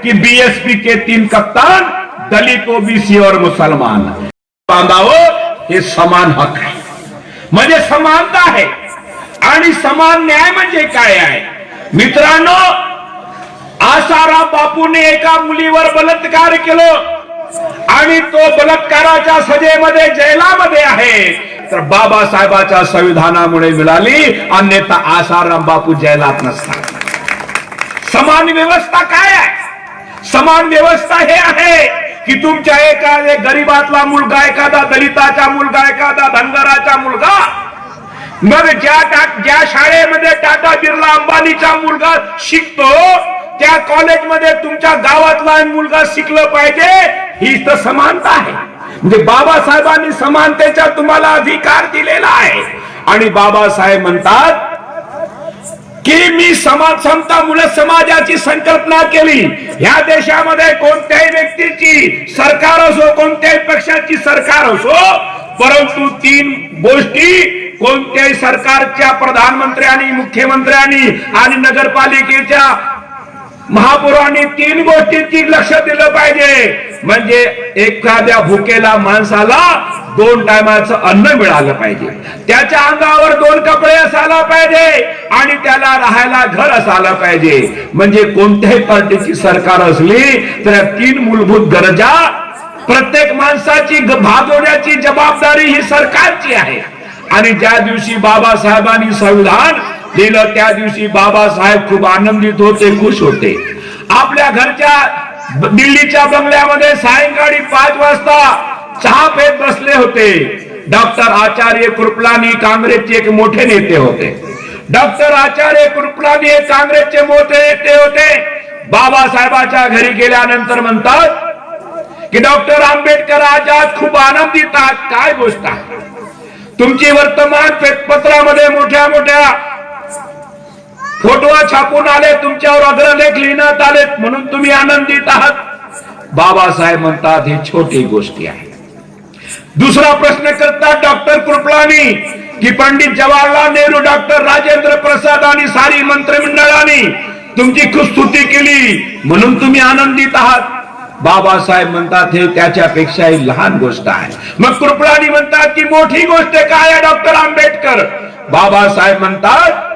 कि बीएसपी के 3 कप्तान दलित, ओबीसी और मुसलमान बांधावं हे समान हक आहे, म्हणजे समानता आहे. आणि समान न्याय म्हणजे काय आहे मित्रांनो? आसाराम बापूने एका मुलीवर बलात्कार केलं आणि तो बलात्काराच्या सजेमध्ये जेलामध्ये आहे, तर बाबासाहेबांच्या संविधानामुळे मिळाली, अन्यथा आसाराम बापू जेलात नसतात. समान व्यवस्था काय आहे? समान व्यवस्था हे आहे की तुमच्या एखाद्या गरीबातला मुलगा, एखादा दलिताचा मुलगा, एखादा धनगराचा मुलगा, मग ज्या शाळेमध्ये टाटा बिर्ला अंबानीचा मुलगा शिकतो त्या कॉलेजमध्ये तुमच्या गावातला मुलगा शिकलं पाहिजे, ही तर समानता आहे. म्हणजे बाबासाहेबांनी समानतेचा तुम्हाला अधिकार दिलेला आहे. आणि बाबासाहेब म्हणतात की मी समता मूलत समाजाची संकल्पना केली. या देशामध्ये कोणत्याही व्यक्तीची सरकार असो, कोणत्याही पक्षाची सरकार असो, परंतु 3 गोष्टी कोणत्याही सरकारच्या प्रधानमंत्र्यांनी, मुख्यमंत्र्यांनी आणि नगरपालिकेच्या महापौरांनी 3 गोष्टींची लक्ष दिलं पाहिजे. म्हणजे एखाद्या भुकेला माणसाला 2 टायमाचं अन्न मिळालं पाहिजे, त्याच्या अंगावर 2 कपडे असायला पाहिजे आणि त्याला राहायला घर असायला पाहिजे. म्हणजे कोणत्याही पार्टीची सरकार असली तर या 3 मूलभूत गरजा प्रत्येक माणसाची भागवण्याची जबाबदारी ही सरकारची आहे. आणि ज्या दिवशी बाबासाहेबांनी संविधान दिलं त्या दिवशी बाबासाहेब खूप आनंदित होते, खुश होते. आपल्या घरच्या दिल्लीच्या बंगल्यामध्ये सायंकाळी 5 वाजता चहा पेत बसले होते. डॉक्टर आचार्य कृपलानी काँग्रेसचे एक मोठे नेते होते. डॉक्टर आचार्य कृपलानी हे काँग्रेसचे मोठे नेते होते. बाबासाहेबांच्या घरी गेल्यानंतर म्हणतात की डॉक्टर आंबेडकर आज खूप आनंदित आहात, काय गोष्ट आहे? तुमची वर्तमान पत्रामध्ये मोठ्या मोठ्या फोटो छापून आले, तुमच्यावर अग्रलेख लिहिण्यात आले, म्हणून तुम्ही आनंदित आहात. बाबासाहेब म्हणतात ही छोटी गोष्टी आहे. दुसरा प्रश्न करतात डॉक्टर कृपलानी की पंडित जवाहरलाल नेहरू, डॉक्टर राजेंद्र प्रसाद आणि सारी मंत्रिमंडळाने तुमची खूप स्तुती केली, म्हणून तुम्ही आनंदित आहात. बाबासाहेब म्हणतात हे त्याच्यापेक्षाही लहान गोष्ट आहे. मग कृपलानी म्हणतात की मोठी गोष्ट काय आहे डॉक्टर आंबेडकर? बाबासाहेब म्हणतात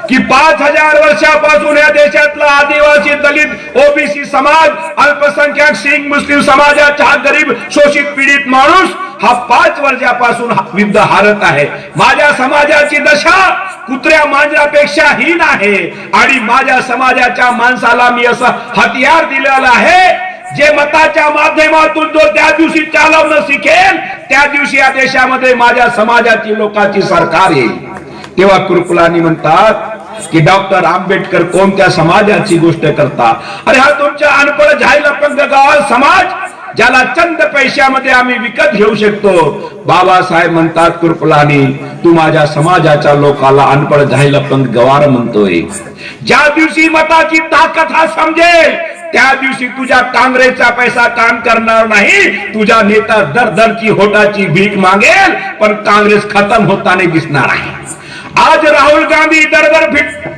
की 5000 वर्षापासून या देशातला आदिवासी, दलित, ओबीसी समाज, अल्पसंख्याक, शीख, मुस्लिम समाजाचा हा गरीब, शोषित, पीडित माणूस हा 5 वर्षापासून युद्ध हारत आहे. माझ्या समाजाची दशा कुत्र्या मांजरापेक्षा हीन आहे आणि माझ्या समाजाच्या माणसाला मी असं हत्यार दिलेलं आहे जे मताच्या माध्यमातून जो त्या दिवशी चालवणं शिकेल त्या दिवशी या देशामध्ये माझ्या समाजाची, लोकांची सरकार येईल. तेव्हा कृपलानी म्हणतात की डॉक्टर आंबेडकर कोणत्या समाजाची गोष्ट करता? अरे हा तुमच्या अनपढ झायला पण गावाल समाज ज्याला चंद पैशामध्ये आम्ही विकत घेऊ शकतो. बाबासाहेब म्हणतात कृपलानी तू माझ्या समाजाच्या लोकाला अनपढ झायला पण गवार म्हणतोय. ज्या दिवशी मताची ताकद हा समजेल त्या दिवशी तुझ्या काँग्रेसचा पैसा काम करणार नाही. तुझा नेता दर होटाची भीक मागेल पण काँग्रेस खत्म होताना दिसणार आहे. आज राहुल गांधी दर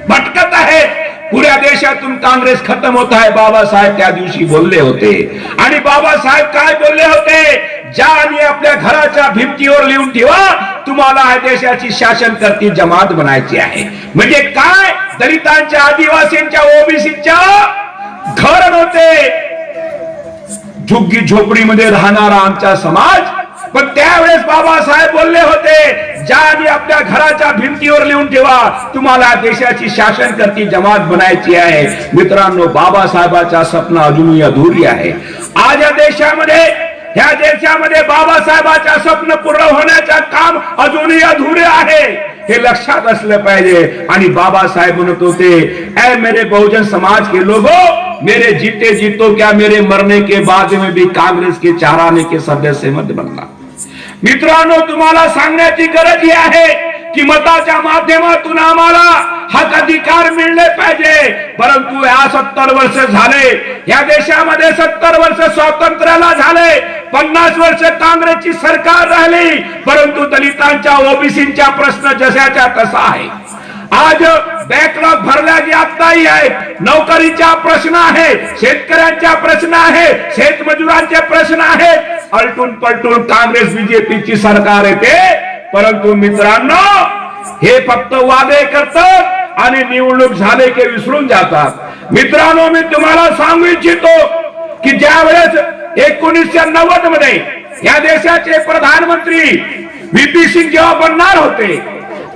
भटकत आहे, पुऱ्या देशातून काँग्रेस खत्म होत आहे. बाबासाहेब त्या दिवशी बोलले होते. आणि बाबासाहेब काय बोलले होते? ज्या आणि आपल्या घराच्या भिंतीवर लिहून ठेवा तुम्हाला या देशाची शासन करती जमात बनायची आहे. म्हणजे काय? दलितांच्या, आदिवासींच्या, ओबीसीच्या घर नव्हते, झुग्गी झोपडीमध्ये राहणारा आमचा समाज. पण त्यावेळेस बाबासाहेब बोलले होते ज्या आणि आपल्या घराच्या भिंतीवर लिहून ठेवा तुम्हाला देशाची शासन करती जमात बनायची आहे. मित्रांनो, बाबासाहेबांचा स्वप्न अजूनही अधुरी आहे. आज या देशामध्ये बाबासाहेबांच्या स्वप्न पूर्ण होण्याचं काम अजूनही अधुरे आहे, हे लक्षात असलं पाहिजे. आणि बाबासाहेब म्हणत होते ऐ मेरे बहुजन समाज के लोगों, मेरे जीते जीतो क्या मेरे मरने के बाद में भी कांग्रेस के 4 आने के सदस्य मत बनना. मित्रांनो, तुम्हाला सांगण्याची गरज ही आहे की मताच्या माध्यमातून आम्हाला हक अधिकार मिळले पाहिजे. परंतु या 70 वर्ष झाले या देशामध्ये, 70 वर्ष स्वातंत्र्याला झाले, 50 वर्ष काँग्रेसची सरकार राहिली, परंतु दलितांच्या, ओबीसींच्या प्रश्न जशाच्या तसा आहे. आज बॅकलॉग भरला जात नाही आहे, नोकरीचा प्रश्न आहे, शेतकऱ्यांचा प्रश्न आहे, शेतमजुरांचे प्रश्न आहेत. अलटून पलटून काँग्रेस बीजेपीची सरकार येते. परंतु मित्रांनो, हे फक्त वादे करतात आणि निवडणूक झाले की विसरून जातात. मित्रांनो, मी तुम्हाला सांगू इच्छितो की ज्या वेळेस 1990 मध्ये या देशाचे प्रधानमंत्री व्हीपी सिंग जेव्हा बनणार होते,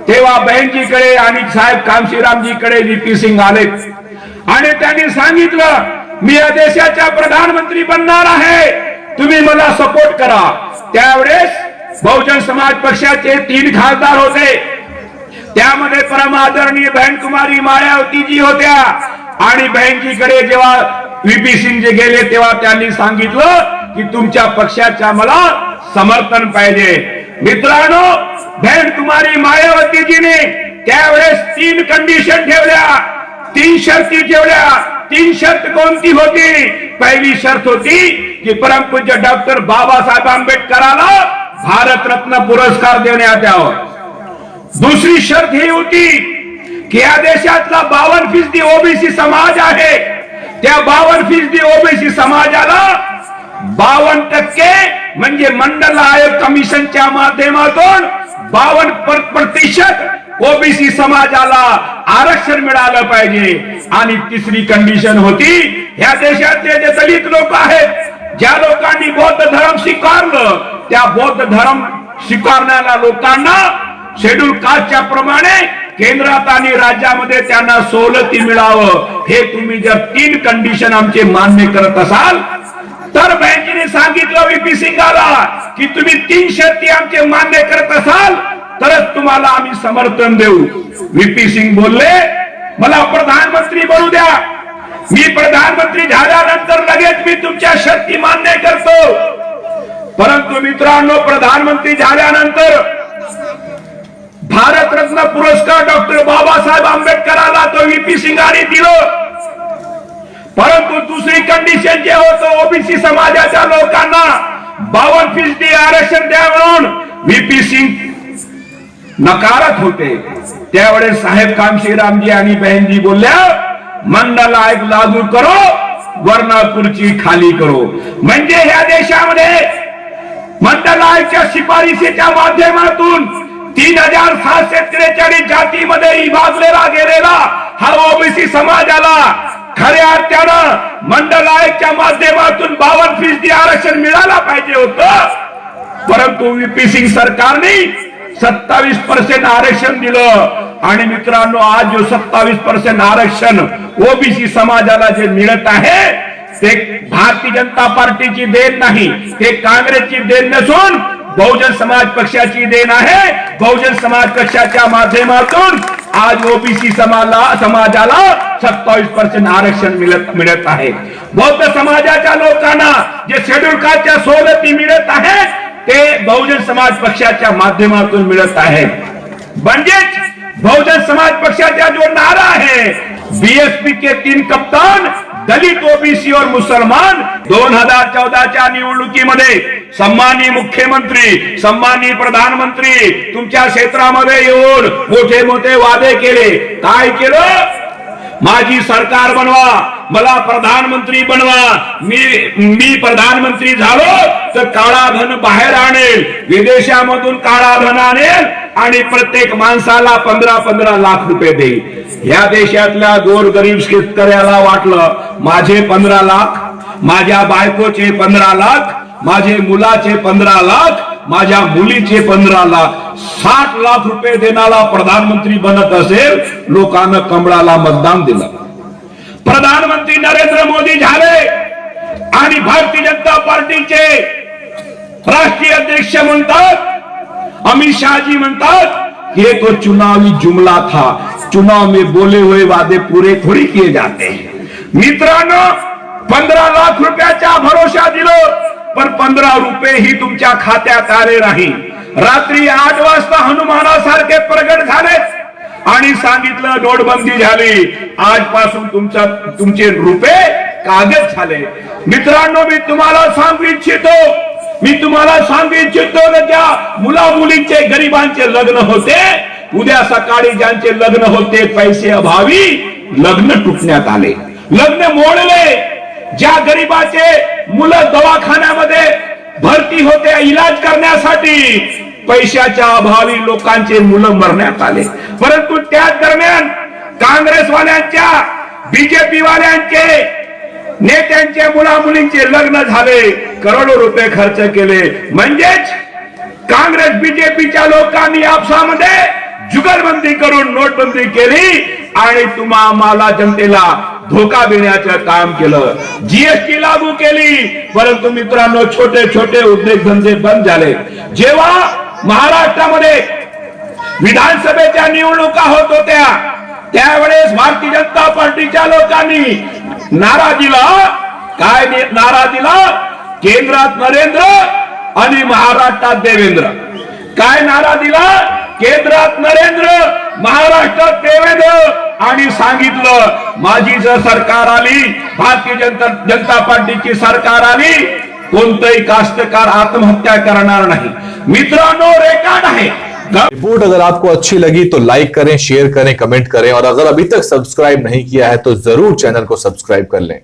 तेव्हा बहनजीकडे आणि साहेब कामशीरामजीकडे व्हीपी सिंग आले आणि त्यांनी सांगितलं, मी या देशाचा प्रधानमंत्री बनणार आहे, तुम्ही मला सपोर्ट करा. त्यावेळेस बहुजन समाज पक्षाचे 3 खासदार होते. त्यामध्ये परम आदरणीय बहन कुमारी मायावतीजी होत्या आणि बहनजीकडे जेव्हा व्हीपी सिंग जे गेले तेव्हा त्यांनी सांगितलं की तुमच्या पक्षाच्या मला समर्थन पाहिजे. मित्रांनो, बहन कुमारी मायावतीजीने त्यावेळेस 3 कंडिशन ठेवल्या, 3 शर्ती ठेवल्या. 3 शर्त कोणती होती? पहिली शर्त होती की परमपूज्य डॉक्टर बाबासाहेब आंबेडकरांना भारतरत्न पुरस्कार देण्यात यावा. दुसरी शर्त ही होती की या देशातला 52% ओबीसी समाज आहे, त्या 52% ओबीसी समाजाला 52% म्हणजे मंडल आयोग कमिशनच्या माध्यमातून 52% ओबीसी समाजाला आरक्षण मिळालं पाहिजे. आणि तिसरी कंडिशन होती, या देशातले जे दलित लोक आहेत, ज्या लोकांनी बौद्ध धर्म स्वीकारलं, त्या बौद्ध धर्म स्वीकारणाऱ्या लोकांना शेड्यूल कास्टच्या प्रमाणे केंद्रात आणि राज्यामध्ये त्यांना सवलती मिळावं. हे तुम्ही जर 3 कंडिशन आमचे मान्य करत असाल तर बँकेने सांगितलं व्हीपी सिंगाला की तुम्ही 3 शर्ती आमचे मान्य करत असाल तरच तुम्हाला आम्ही समर्थन देऊ. व्हीपी सिंग बोलले, मला प्रधानमंत्री बनू द्या, मी प्रधानमंत्री झाल्यानंतर लगेच मी तुमच्या शर्ती मान्य करतो. परंतु मित्रांनो, प्रधानमंत्री झाल्यानंतर भारतरत्न पुरस्कार डॉक्टर बाबासाहेब आंबेडकरांना तो व्हीपी सिंगाने दिलं. परंतु दुसरी कंडिशन जे होतं, ओबीसी समाजाच्या लोकांना 52% आरक्षण द्या म्हणून व्हीपी सिंग नकारत होते. त्यावेळेस साहेब कामशीरामजी आणि बहनजी बोलल्या, मंडल आयोग लागू करो वरना खुर्ची खाली करो. म्हणजे या देशामध्ये मंडल आयोगाच्या शिफारशीच्या माध्यमातून 3743 जातीमध्ये विभागलेला गेलेला हा ओबीसी समाजाला खऱ्या अर्थानं मंडल आयोगाच्या माध्यमातून 52% आरक्षण मिळाला पाहिजे होतं. परंतु व्हीपी सिंग सरकारने 27% आरक्षण दिलं. आणि मित्रांनो, आज जो 27% आरक्षण ओबीसी समाजाला जे मिळत आहे ते भारतीय जनता पार्टीची देण नाही, ते काँग्रेसची देण नसून बहुजन समाज पक्षाची देण आहे. बहुजन समाज पक्षाच्या माध्यमातून आज ओबीसी समाजाला 27% आरक्षण मिळत आहे. बौद्ध समाजाच्या लोकांना जे शेड्यूल कास्टच्या सवलती मिळत आहेत ते बहुजन समाज पक्षाच्या माध्यमातून मिळत आहे. म्हणजेच बहुजन समाज पक्षाचा जो नारा है, बीएसपी के 3 कप्तान, दलित, ओबीसी और मुसलमान. 2014च्या निवडणुकीमध्ये सन्माननीय मुख्यमंत्री, सन्माननीय प्रधानमंत्री तुमच्या क्षेत्रामध्ये येऊन मोठे मोठे वादे केले. काय केलं? माझी सरकार बनवा, मला प्रधानमंत्री बनवा, मी प्रधानमंत्री झालो तर काळा धन बाहेर आणेल, विदेशामधून काळा धन आणेल आणि प्रत्येक माणसाला 15-15 लाख रुपये देईल. या देशातल्या गोरगरीब शेतकऱ्याला वाटलं, माझे 15 लाख, माझ्या बायकोचे 15 लाख, माझे मुलाचे 15 लाख, माझ्या मुलीचे 15 लाख, 60 लाख रुपये देणारा प्रधानमंत्री बनत असेल, लोकांना कमळाला मतदान दिलं. प्रधानमंत्री नरेंद्र मोदी झाले आणि भारतीय जनता पार्टीचे राष्ट्रीय अध्यक्ष म्हणतात, अमित शाह जी म्हणतात ये तो चुनावी जुमला था, चुनाव में बोले हुए वादे पूरे थोड़ी किए जाते हैं. मित्रांनो, 15 लाख रुपयाचा भरोसा दिलो पण 15 रुपये ही तुमच्या खात्यात आले नाही. रात्री 8 वाजता हनुमानासारखे प्रगट झाले आणि सांगितलं नोटबंदी झाली, आजपासून तुमचे रुपये कागद झाले. मित्रांनो, मी तुम्हाला सांगू इच्छितो की त्या मुला मुलींचे गरिबांचे लग्न होते उद्या सकाळी ज्यांचे लग्न होते पैसे अभावी लग्न तुटण्यात आले, लग्न मोडले. ज्या गरीबाचे मुलं दवाखान्यामध्ये भरती होते इलाज करण्यासाठी, पैशाच्या अभावी लोकांचे मुलं मरण्यात आले. परंतु त्याच दरम्यान काँग्रेसवाल्यांच्या, बीजेपी वाल्यांचे नेत्यांचे मुला मुलींचे लग्न झाले, करोडो रुपये खर्च केले. म्हणजेच काँग्रेस बीजेपीच्या लोकांनी आपसामध्ये जुगलबंदी करून नोटबंदी केली आणि तुम्हा आम्हाला जनतेला धोका देण्याचं काम केलं. जीएसटी लागू केली, परंतु मित्रांनो छोटे छोटे उद्योगधंदे बंद झाले. जेव्हा महाराष्ट्रामध्ये विधानसभेच्या निवडणुका होत होत्या त्यावेळेस भारतीय जनता पार्टीच्या लोकांनी नारा दिला. काय नारा दिला? केंद्रात नरेंद्र आणि महाराष्ट्रात देवेंद्र. काय नारा दिला? केंद्रात नरेंद्र, महाराष्ट्रात देवेंद्र. आणि सांगितलं माझी जर सरकार आली, भारतीय जनता पार्टीची सरकार आली, कोणताही कास्तकार आत्महत्या करणार नाही. मित्रांनो रेकॉर्ड आहे. रिपोर्ट अगर आपको अच्छी लगी तो लाइक करें, शेयर करें, कमेंट करें और अगर अभी तक सब्सक्राइब नहीं किया है तो जरूर चैनल को सब्सक्राइब कर लें।